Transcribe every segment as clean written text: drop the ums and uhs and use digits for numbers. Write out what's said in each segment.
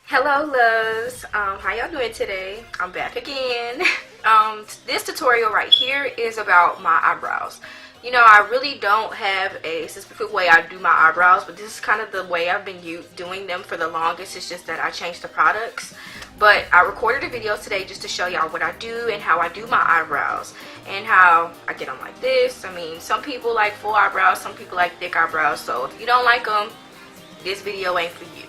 Hello loves, how y'all doing today? I'm back again. This tutorial right here is about my eyebrows. You know, I really don't have a specific way I do my eyebrows, but this is kind of the way I've been doing them for the longest. It's just that I changed the products. But I recorded a video today just to show y'all what I do and how I do my eyebrows and how I get them like this. I mean, some people like full eyebrows, some people like thick eyebrows. So if you don't like them, this video ain't for you.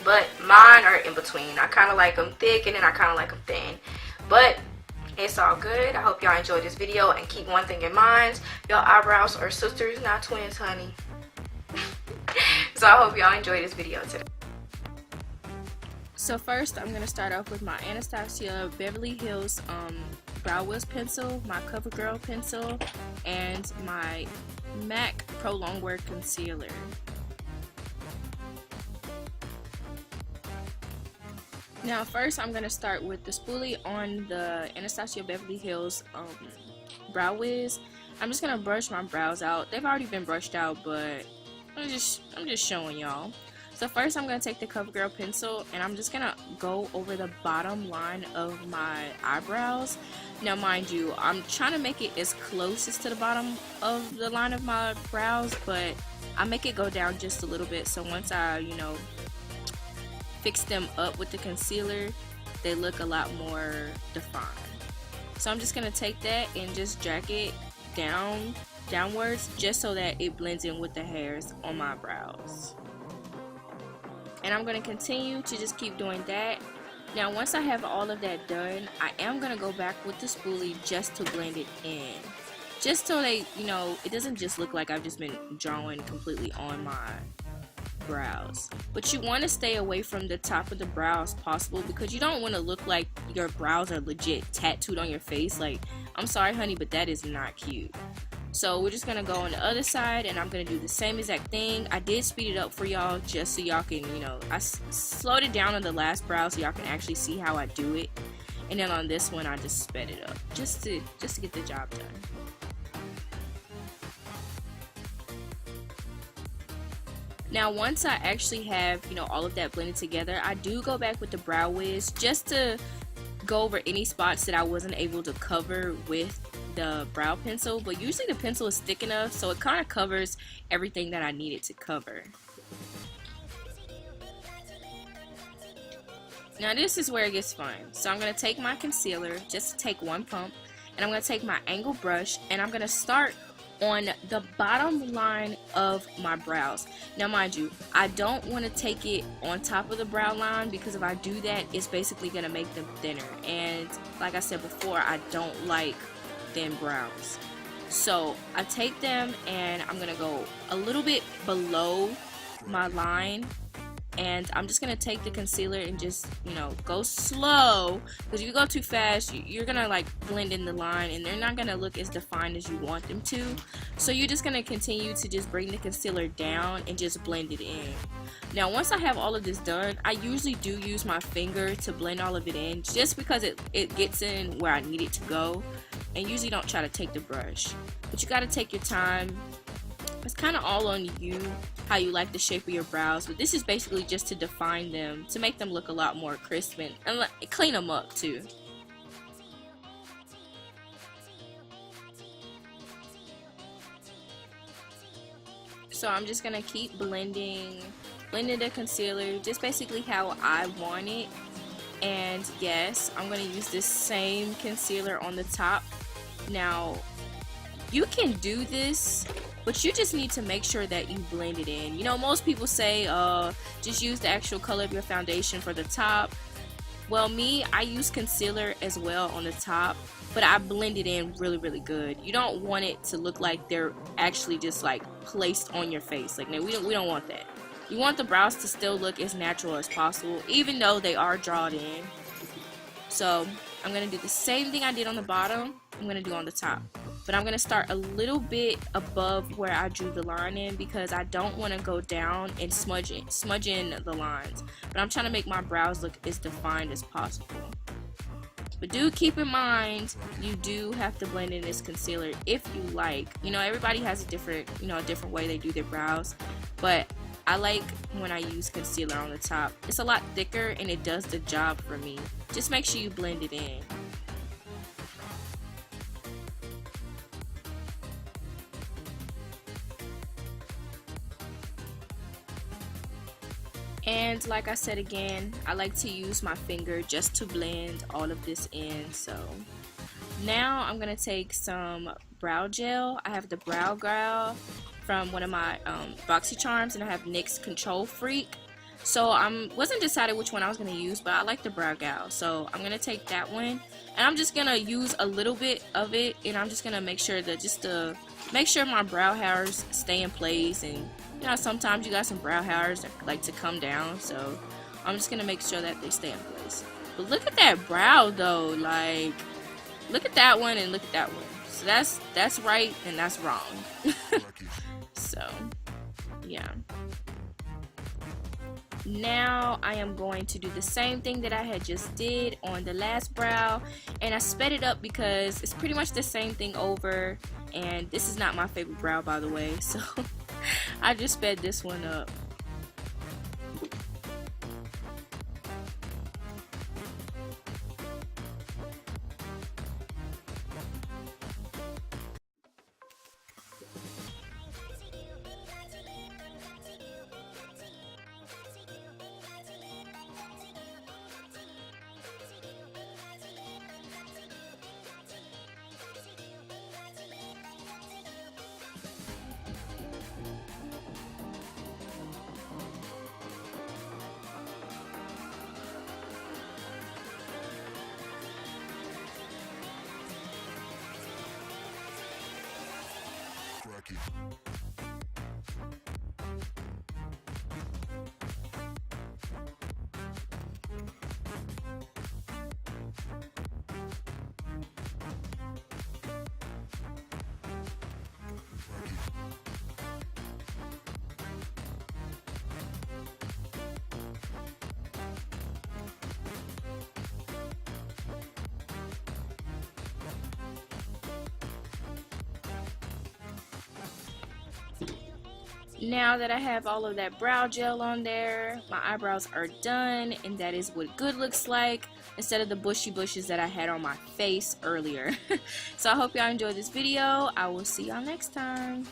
But mine are in between. I kind of like them thick and then I kind of like them thin. But it's all good. I hope y'all enjoyed this video, and keep one thing in mind. Your eyebrows are sisters, not twins, honey. So I hope y'all enjoy this video today. So first, I'm going to start off with my Anastasia Beverly Hills Brow Wiz pencil, my CoverGirl pencil, and my MAC Pro-Longwear Concealer. Now first, I'm going to start with the spoolie on the Anastasia Beverly Hills Brow Wiz. I'm just going to brush my brows out. They've already been brushed out, but I'm just showing y'all. So first, I'm going to take the CoverGirl pencil and I'm just going to go over the bottom line of my eyebrows. Now mind you, I'm trying to make it as close as to the bottom of the line of my brows, but I make it go down just a little bit, so once I, fix them up with the concealer, they look a lot more defined. So I'm just going to take that and just drag it downwards just so that it blends in with the hairs on my brows. And I'm going to continue to just keep doing that. Now once I have all of that done, I am going to go back with the spoolie just to blend it in. Just so they, it doesn't just look like I've just been drawing completely on my brows. But you want to stay away from the top of the brow as possible, because you don't want to look like your brows are legit tattooed on your face. Like, I'm sorry honey, but that is not cute. So we're just gonna go on the other side and I'm gonna do the same exact thing. I did speed it up for y'all just so y'all can, I slowed it down on the last brow so y'all can actually see how I do it. And then on this one I just sped it up just to get the job done. Now once I actually have, all of that blended together, I do go back with the Brow Wiz just to go over any spots that I wasn't able to cover with the brow pencil. But usually the pencil is thick enough so it kind of covers everything that I needed to cover. Now this is where it gets fun. So I'm going to take my concealer, just take one pump, and I'm going to take my angle brush and I'm going to start on the bottom line of my brows. Now mind you, I don't want to take it on top of the brow line, because if I do that, it's basically going to make them thinner, and like I said before, I don't like thin brows. So I take them and I'm going to go a little bit below my line, and I'm just going to take the concealer and just, go slow, because if you go too fast, you're going to like blend in the line and they're not going to look as defined as you want them to. So you're just going to continue to just bring the concealer down and just blend it in. Now once I have all of this done, I usually do use my finger to blend all of it in, just because it gets in where I need it to go, and usually don't try to take the brush. But you got to take your time. It's kind of all on you how you like the shape of your brows, but this is basically just to define them, to make them look a lot more crisp and clean them up too. So I'm just gonna keep blending the concealer just basically how I want it. And yes, I'm gonna use this same concealer on the top. Now you can do this, but you just need to make sure that you blend it in. Most people say just use the actual color of your foundation for the top. Well, I use concealer as well on the top, but I blend it in really good. You don't want it to look like they're actually just like placed on your face. Like, no, we don't want that. You want the brows to still look as natural as possible, even though they are drawn in. So I'm going to do the same thing I did on the bottom, I'm going to do on the top. But I'm going to start a little bit above where I drew the line in, because I don't want to go down and smudge in the lines. But I'm trying to make my brows look as defined as possible. But do keep in mind, you do have to blend in this concealer if you like. Everybody has a different way they do their brows. But I like when I use concealer on the top. It's a lot thicker and it does the job for me. Just make sure you blend it in. And like I said again, I like to use my finger just to blend all of this in. So now I'm going to take some brow gel. I have the brow gel from one of my BoxyCharms, and I have NYX Control Freak. So I wasn't decided which one I was going to use, but I like the brow gel. So I'm going to take that one, and I'm just going to use a little bit of it, and I'm just going to make sure that make sure my brow hairs stay in place. And you know, sometimes you got some brow hairs that like to come down, so I'm just gonna make sure that they stay in place. But look at that brow though, like look at that one and look at that one. So that's right and that's wrong. So yeah. Now I am going to do the same thing that I had just did on the last brow, and I sped it up because it's pretty much the same thing over, and this is not my favorite brow, by the way, so I just sped this one up. Now that I have all of that brow gel on there, my eyebrows are done, and that is what good looks like instead of the bushy bushes that I had on my face earlier. So I hope y'all enjoyed this video. I will see y'all next time.